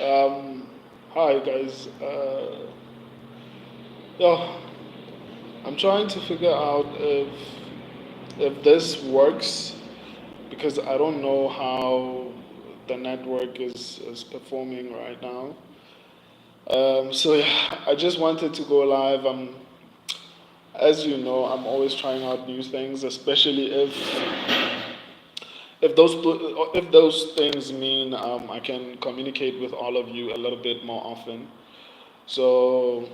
Um, Hi guys. Yeah, I'm trying to figure out if this works because I don't know how the network is performing right now. So yeah, I just wanted to go live. As you know, I'm always trying out new things, especially if those things mean I can communicate with all of you a little bit more often. So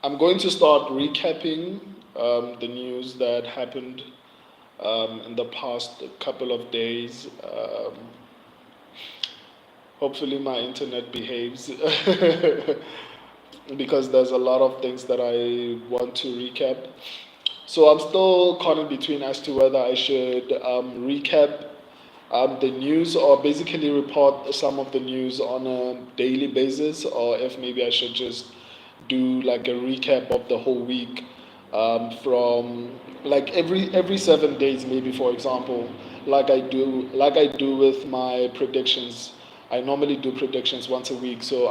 I'm going to start recapping the news that happened in the past couple of days. Hopefully, my internet behaves because there's a lot of things that I want to recap. So I'm still caught in between as to whether I should recap the news or basically report some of the news on a daily basis, or if maybe I should just do like a recap of the whole week from like every 7 days, maybe for example, like I do with my predictions. I normally do predictions once a week, so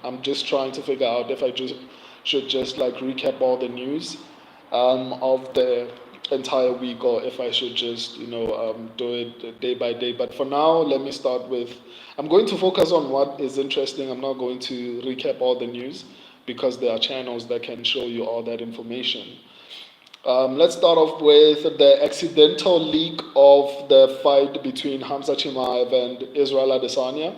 I'm just trying to figure out if I just should just like recap all the news of the entire week, or if I should just do it day by day. But for now, let me start with. I'm going to focus on what is interesting. I'm not going to recap all the news because there are channels that can show you all that information. Let's start off with the accidental leak of the fight between Hamza Chimaev and Israel Adesanya.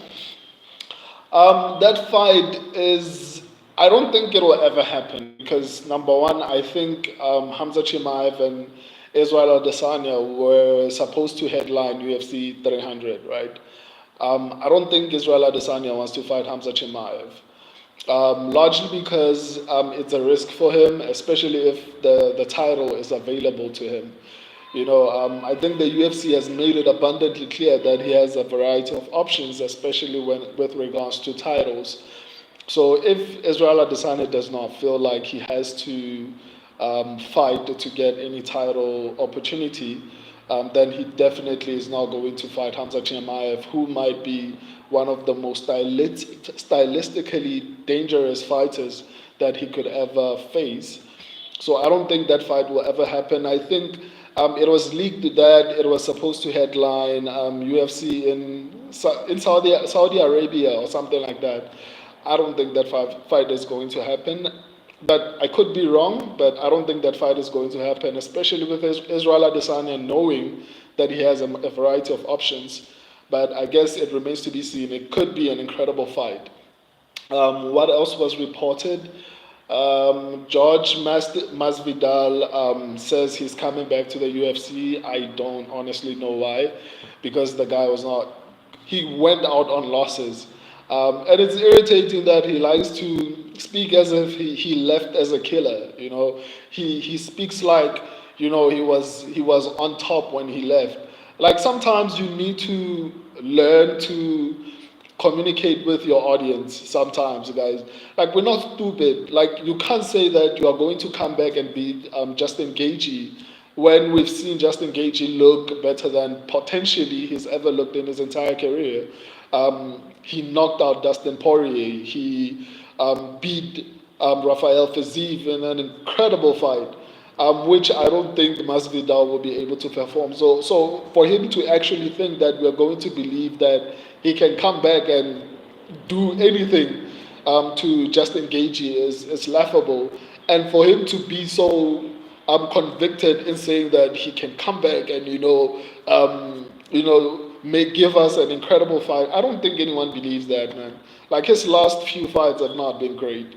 That fight is, I don't think it will ever happen because number one, I think Hamza Chimaev and Israel Adesanya were supposed to headline UFC 300, right? I don't think Israel Adesanya wants to fight Hamza Chimaev. Largely because it's a risk for him, especially if the title is available to him. I think the UFC has made it abundantly clear that he has a variety of options, especially when with regards to titles. So if Israel Adesanya does not feel like he has to fight to get any title opportunity, then he definitely is not going to fight Hamza Chimaev, who might be one of the most stylistically dangerous fighters that he could ever face. So I don't think that fight will ever happen. I think it was leaked that it was supposed to headline UFC in Saudi Arabia or something like that. I don't think that fight is going to happen. But I could be wrong, but I don't think that fight is going to happen, especially with Israel Adesanya knowing that he has a variety of options. But I guess it remains to be seen. It could be an incredible fight. What else was reported? George Masvidal says he's coming back to the UFC. I don't honestly know why, because the guy was not. He went out on losses, and it's irritating that he likes to speak as if he left as a killer. He speaks like he was on top when he left. Like sometimes you need to learn to communicate with your audience sometimes, guys. Like, we're not stupid. Like, you can't say that you are going to come back and beat Justin Gaethje when we've seen Justin Gaethje look better than potentially he's ever looked in his entire career. He knocked out Dustin Poirier. He beat Rafael Fiziev in an incredible fight, which I don't think Masvidal will be able to perform. So for him to actually think that we're going to believe that he can come back and do anything to Justin Gaethje is laughable, and for him to be so convicted in saying that he can come back and may give us an incredible fight. I don't think anyone believes that, man. Like, his last few fights have not been great.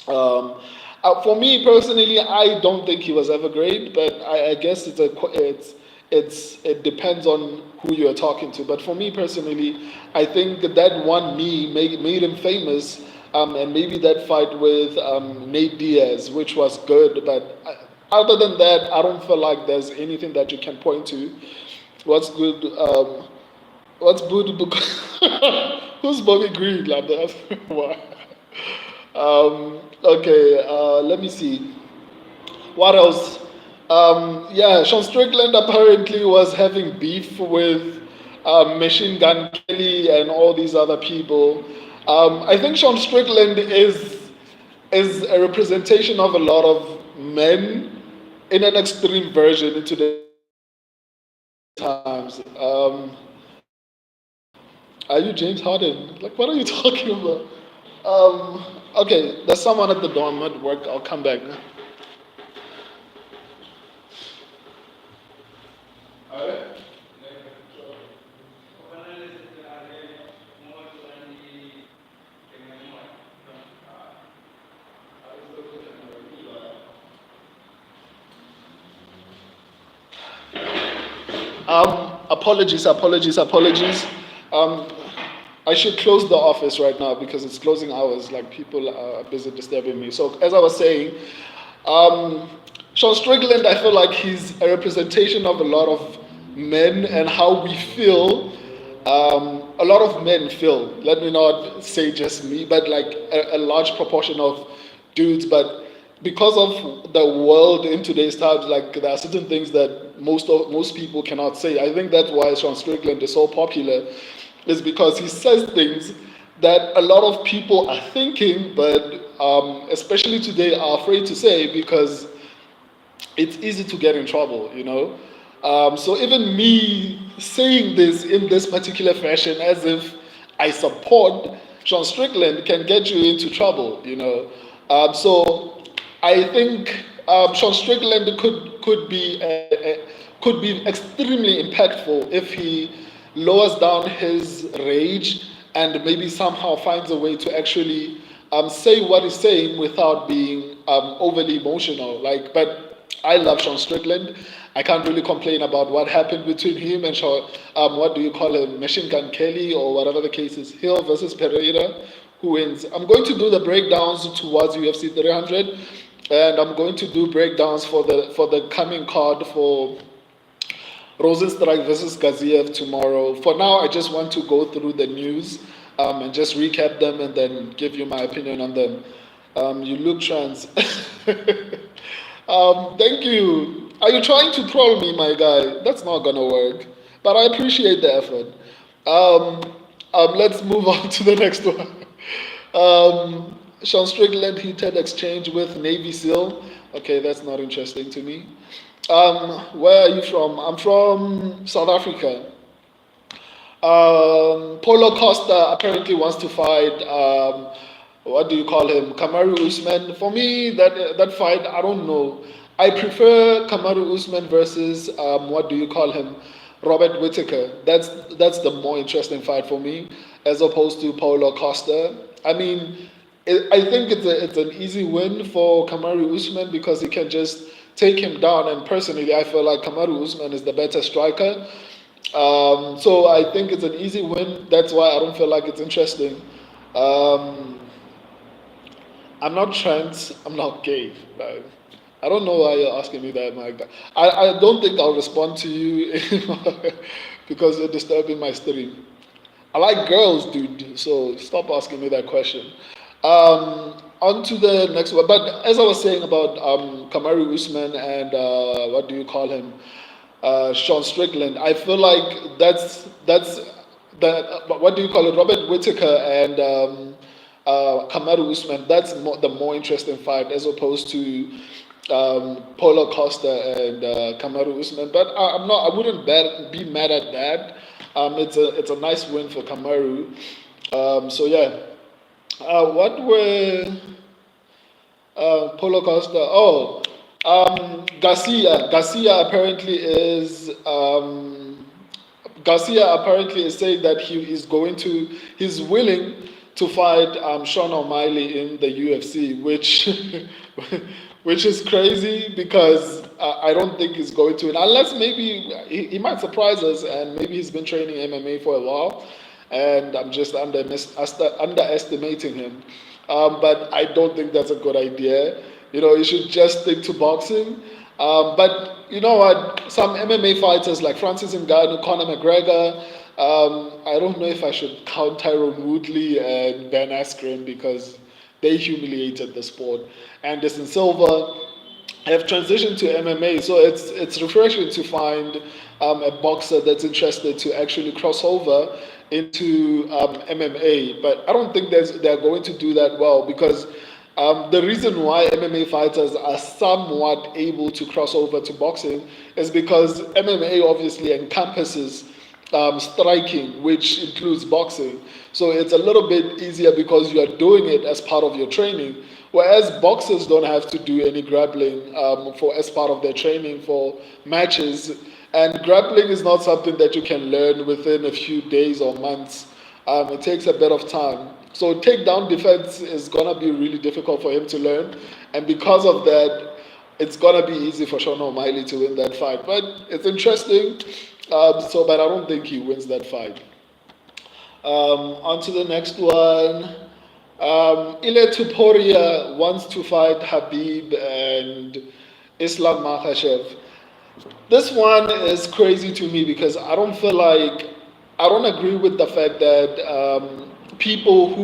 For me personally, I don't think he was ever great, but I guess it depends on who you're talking to. But for me personally, I think that one me made him famous, and maybe that fight with Nate Diaz, which was good. But other than that, I don't feel like there's anything that you can point to. What's good? What's good? Who's Bobby Green? Like that? Why? Okay, let me see. What else? Yeah, Sean Strickland apparently was having beef with Machine Gun Kelly and all these other people. I think Sean Strickland is a representation of a lot of men in an extreme version in today's times. Are you James Harden? Like, what are you talking about? Okay, there's someone at the door. I'm at work. I'll come back. Apologies. Um, I should close the office right now because it's closing hours. Like people are busy disturbing me. So as I was saying, um, Sean Strickland, I feel like he's a representation of a lot of men and how we feel. A lot of men feel. Let me not say just me, but like a large proportion of dudes. But because of the world in today's times, like there are certain things that most people cannot say. I think that's why Sean Strickland is so popular, is because he says things that a lot of people are thinking, but especially today are afraid to say because it's easy to get in trouble, you know. So even me saying this in this particular fashion, as if I support Sean Strickland, can get you into trouble, you know. So I think Sean Strickland could be extremely impactful if he lowers down his rage and maybe somehow finds a way to actually say what he's saying without being overly emotional. Like, but I love Sean Strickland. I can't really complain about what happened between him and Sean, what do you call him, Machine Gun Kelly or whatever the case is, Hill versus Pereira, who wins. I'm going to do the breakdowns towards UFC 300, and I'm going to do breakdowns for the coming card for Rosenstrike versus Gaziev tomorrow. For now, I just want to go through the news and just recap them and then give you my opinion on them. You look trans. Thank you. Are you trying to troll me, my guy? That's not gonna work. But I appreciate the effort. Let's move on to the next one. Sean Strickland heated exchange with Navy SEAL. Okay, that's not interesting to me. Where are you from? I'm from South Africa. Paulo Costa apparently wants to fight. What do you call him? Kamaru Usman. For me, that fight, I don't know. I prefer Kamaru Usman versus what do you call him? Robert Whittaker. That's the more interesting fight for me, as opposed to Paulo Costa. I mean, I think it's an easy win for Kamaru Usman because he can just take him down. And personally, I feel like Kamaru Usman is the better striker. So I think it's an easy win. That's why I don't feel like it's interesting. Um, I'm not trans. I'm not gay. Like, I don't know why you're asking me that, Mike. I don't think I'll respond to you because you're disturbing my stream. I like girls, dude. So stop asking me that question. On to the next one. But as I was saying about Kamaru Usman and what do you call him, Sean Strickland, I feel like that's that. What do you call it, Robert Whittaker and Kamaru Usman? That's the more interesting fight as opposed to Paulo Costa and Kamaru Usman. But I'm not. I wouldn't be mad at that. It's a nice win for Kamaru. So yeah. What were Paulo Costa? Oh, Garcia. Garcia apparently is saying that he's willing to fight Sean O'Malley in the UFC, which which is crazy because I don't think he's going to, unless maybe he might surprise us and maybe he's been training MMA for a while and I'm just underestimating him. But I don't think that's a good idea. You know, you should just stick to boxing. But you know what? Some MMA fighters like Francis Ngannou, Conor McGregor. I don't know if I should count Tyrone Woodley and Ben Askren because they humiliated the sport. Anderson Silva. have transitioned to MMA, so it's refreshing to find a boxer that's interested to actually cross over into MMA. But I don't think they're going to do that well because the reason why MMA fighters are somewhat able to cross over to boxing is because MMA obviously encompasses striking, which includes boxing. So it's a little bit easier because you are doing it as part of your training. Whereas boxers don't have to do any grappling for as part of their training for matches, and grappling is not something that you can learn within a few days or months. It takes a bit of time. So takedown defense is gonna be really difficult for him to learn, and because of that, it's gonna be easy for Sean O'Malley to win that fight. But it's interesting. But I don't think he wins that fight. On to the next one. Ilia Topuria wants to fight Habib and Islam Makhachev. This one is crazy to me because I don't agree with the fact that people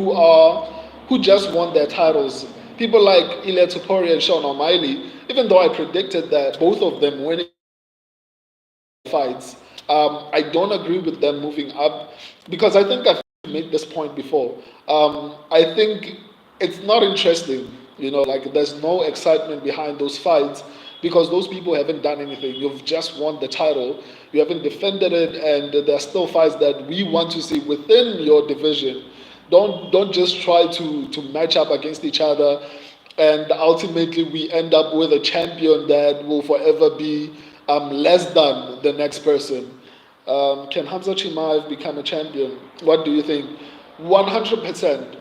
who just won their titles, people like Ilia Topuria and Sean O'Malley, even though I predicted that both of them winning fights. I don't agree with them moving up because I think I've made this point before. I think it's not interesting, like there's no excitement behind those fights because those people haven't done anything. You've just won the title, you haven't defended it, and there's still fights that we want to see within your division. Don't just try to match up against each other, and ultimately we end up with a champion that will forever be less than the next person. Can Khamzat Chimaev become a champion? What do you think? 100%.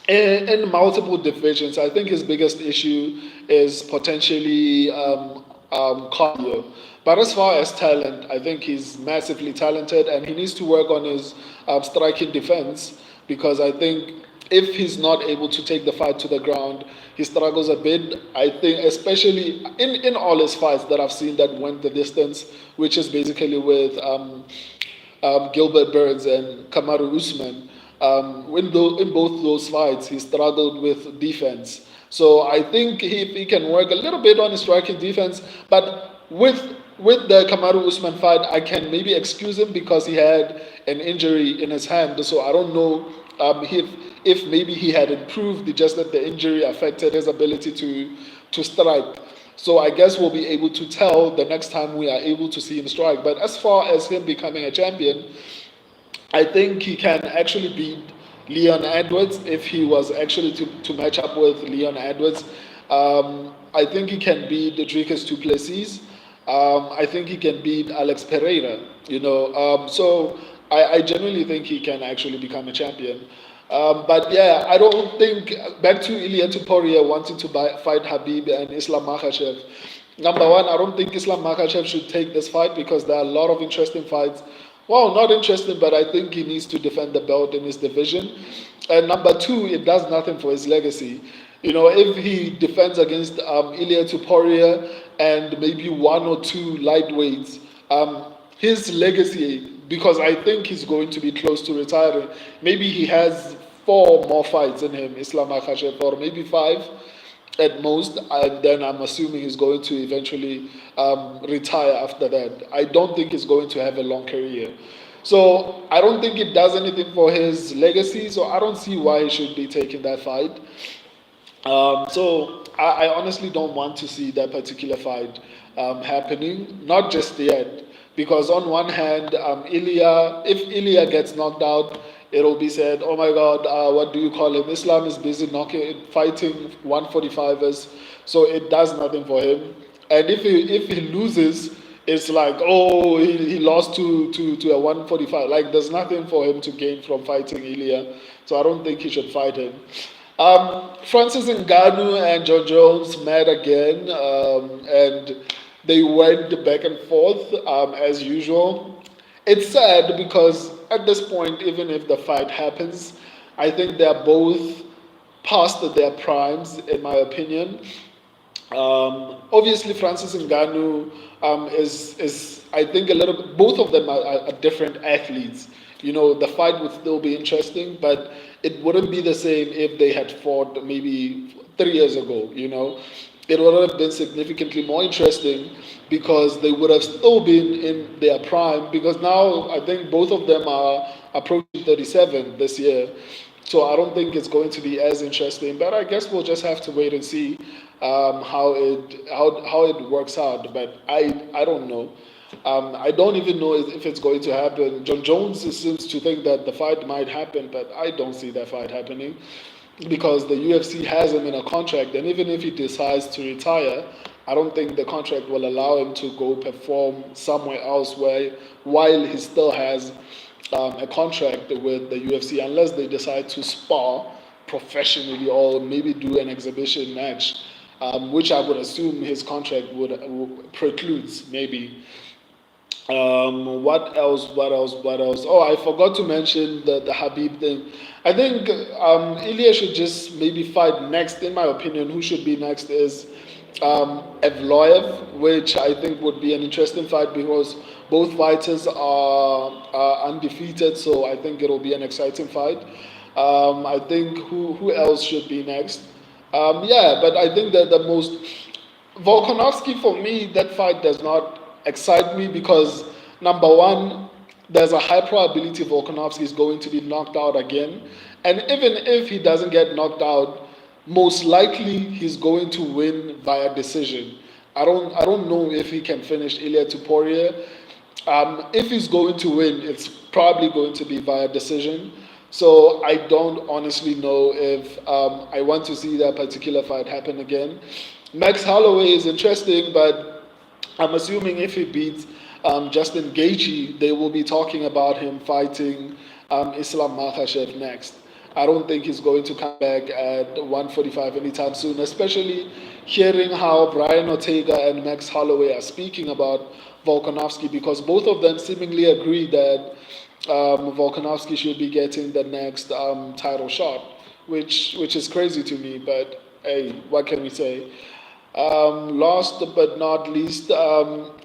In multiple divisions, I think his biggest issue is potentially cardio. But as far as talent, I think he's massively talented and he needs to work on his striking defense because I think if he's not able to take the fight to the ground, he struggles a bit. I think, especially in all his fights that I've seen that went the distance, which is basically with Gilbert Burns and Kamaru Usman. In both those fights, he struggled with defense. So I think if he can work a little bit on his striking defense, but with the Kamaru Usman fight, I can maybe excuse him because he had an injury in his hand. So I don't know if maybe he had improved, just that the injury affected his ability to strike. So I guess we'll be able to tell the next time we are able to see him strike. But as far as him becoming a champion, I think he can actually beat Leon Edwards if he was actually to match up with Leon Edwards. I think he can beat Dricus du Plessis. I think he can beat Alex Pereira. So I genuinely think he can actually become a champion. But yeah, I don't think, back to Ilia Topuria wanting to fight Habib and Islam Makhachev. Number one, I don't think Islam Makhachev should take this fight because there are a lot of interesting fights. Well, not interesting, but I think he needs to defend the belt in his division. And number two, it does nothing for his legacy. If he defends against Ilia Topuria and maybe one or two lightweights, his legacy, because I think he's going to be close to retiring, maybe he has 4 more fights in him, Islam Makhachev, or maybe 5 at most, and then I'm assuming he's going to eventually retire after that. I don't think he's going to have a long career. So I don't think it does anything for his legacy, so I don't see why he should be taking that fight. So I honestly don't want to see that particular fight happening, not just yet. Because on one hand, if Ilia gets knocked out, it'll be said, oh my God, what do you call him? Islam is busy fighting 145ers, so it does nothing for him. And if he loses, it's like, oh, he lost to a 145. Like, there's nothing for him to gain from fighting Ilia, so I don't think he should fight him. Francis Ngannou and John Jones met again, and they went back and forth as usual. It's sad because at this point, even if the fight happens, I think they're both past their primes, in my opinion. Obviously, Francis Ngannou is I think a little bit, both of them are different athletes. The fight would still be interesting, but it wouldn't be the same if they had fought maybe 3 years ago. it would have been significantly more interesting because they would have still been in their prime. Because now I think both of them are approaching 37 this year. So I don't think it's going to be as interesting. But I guess we'll just have to wait and see how it works out. But I don't know. I don't even know if it's going to happen. John Jones seems to think that the fight might happen, but I don't see that fight happening because the UFC has him in a contract, and even if he decides to retire, I don't think the contract will allow him to go perform somewhere else while he still has a contract with the UFC, unless they decide to spar professionally or maybe do an exhibition match, which I would assume his contract would precludes maybe. What else? What else? What else? Oh, I forgot to mention the Habib thing. I think Ilia should just maybe fight next. In my opinion, who should be next is Evloev, which I think would be an interesting fight because both fighters are undefeated. So I think it'll be an exciting fight. I think who else should be next? Yeah, but I think that the most Volkanovski, for me, that fight does not excite me because number one, there's a high probability Volkanovski is going to be knocked out again, and even if he doesn't get knocked out, most likely he's going to win via decision. I don't know if he can finish Ilia Topuria. If he's going to win, it's probably going to be via decision. So I don't honestly know if I want to see that particular fight happen again. Max Holloway is interesting, but I'm assuming if he beats Justin Gaethje, they will be talking about him fighting Islam Makhachev next. I don't think he's going to come back at 145 anytime soon, especially hearing how Brian Ortega and Max Holloway are speaking about Volkanovski, because both of them seemingly agree that Volkanovski should be getting the next title shot, which is crazy to me. But hey, what can we say? Last but not least,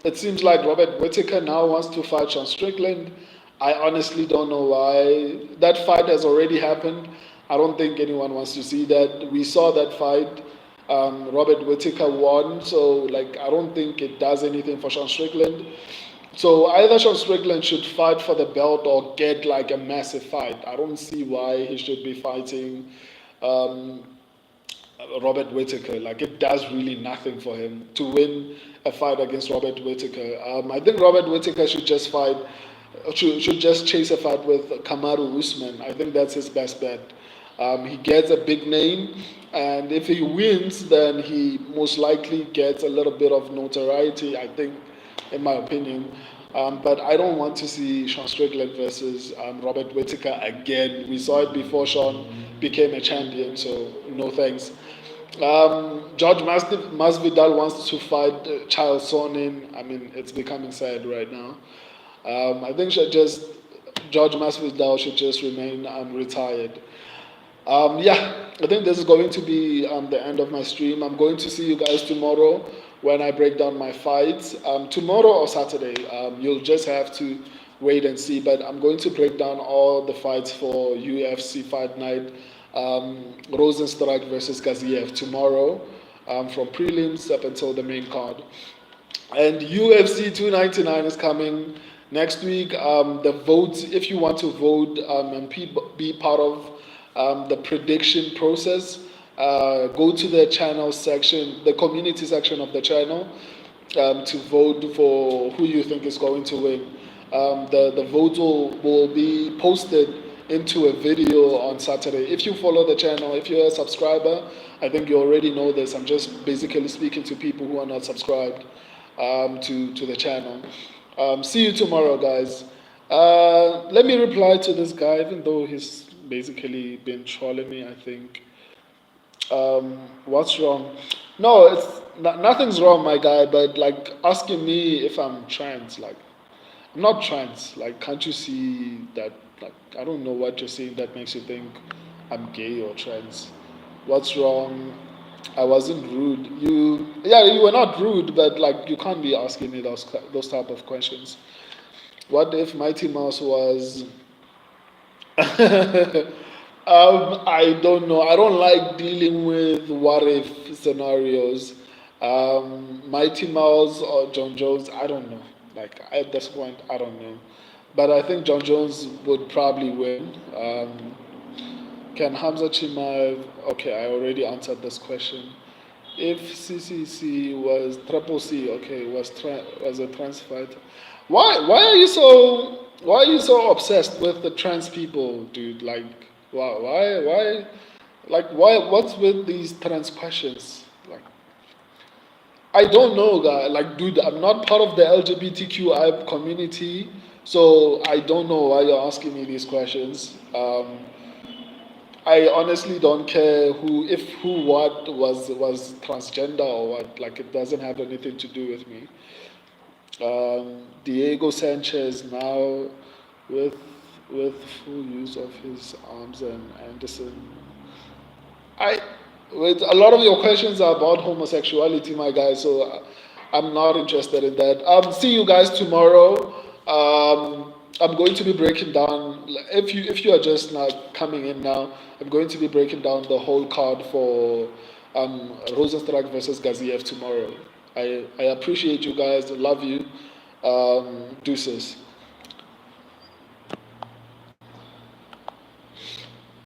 it seems like Robert Whittaker now wants to fight Sean Strickland. I honestly don't know why. That fight has already happened. I don't think anyone wants to see that. We saw that fight. Robert Whittaker won, so like I don't think it does anything for Sean Strickland. So either Sean Strickland should fight for the belt or get like a massive fight. I don't see why he should be fighting um, Robert Whittaker. Like it does really nothing for him to win a fight against Robert Whittaker. I think Robert Whittaker should just fight, should just chase a fight with Kamaru Usman. I think that's his best bet. He gets a big name, and if he wins, then he most likely gets a little bit of notoriety. I think, in my opinion. But I don't want to see Sean Strickland versus Robert Whittaker again. We saw it before Sean became a champion, so no thanks. George Masvidal wants to fight Chael Sonnen. I mean, it's becoming sad right now. I think George Masvidal should just remain retired. Yeah, I think this is going to be the end of my stream. I'm going to see you guys tomorrow when I break down my fights. Tomorrow or Saturday, you'll just have to wait and see. But I'm going to break down all the fights for UFC Fight Night. Rosenstruck versus Gaziev tomorrow, from prelims up until the main card. And UFC 299 is coming next week. The votes, if you want to vote and be part of the prediction process, go to the channel section, the community section of the channel, to vote for who you think is going to win. The votes will be posted into a video on Saturday. If you follow the channel, if you're a subscriber, I think you already know this. I'm just basically speaking to people who are not subscribed to the channel. See you tomorrow, guys. Let me reply to this guy, even though he's basically been trolling me, I think. What's wrong? No, nothing's wrong, my guy, but like asking me if I'm trans, like I'm not trans. Like, can't you see that? Like, I don't know what you're saying that makes you think I'm gay or trans. What's wrong? I wasn't rude. You were not rude, but like, you can't be asking me those type of questions. What if Mighty Mouse was? I don't know. I don't like dealing with what if scenarios. Mighty Mouse or John Jones, I don't know. Like at this point, I don't know. But I think John Jones would probably win. Can Hamza Chimaev? Okay, I already answered this question. If CCC was Triple C, okay, was a trans fighter. Why are you so obsessed with the trans people, dude? Like why what's with these trans questions? Like I don't know, guy. Like, dude, I'm not part of the LGBTQI community, so I don't know why you're asking me these questions. I honestly don't care what was transgender or what. Like, it doesn't have anything to do with me. Diego Sanchez now with full use of his arms and Anderson. I with a lot of your questions are about homosexuality, my guy. So I'm not interested in that. See you guys tomorrow. I'm going to be breaking down. If you are just not coming in now, I'm going to be breaking down the whole card for Rosenstruck versus Gaziev tomorrow. I appreciate you guys. I love you. Deuces.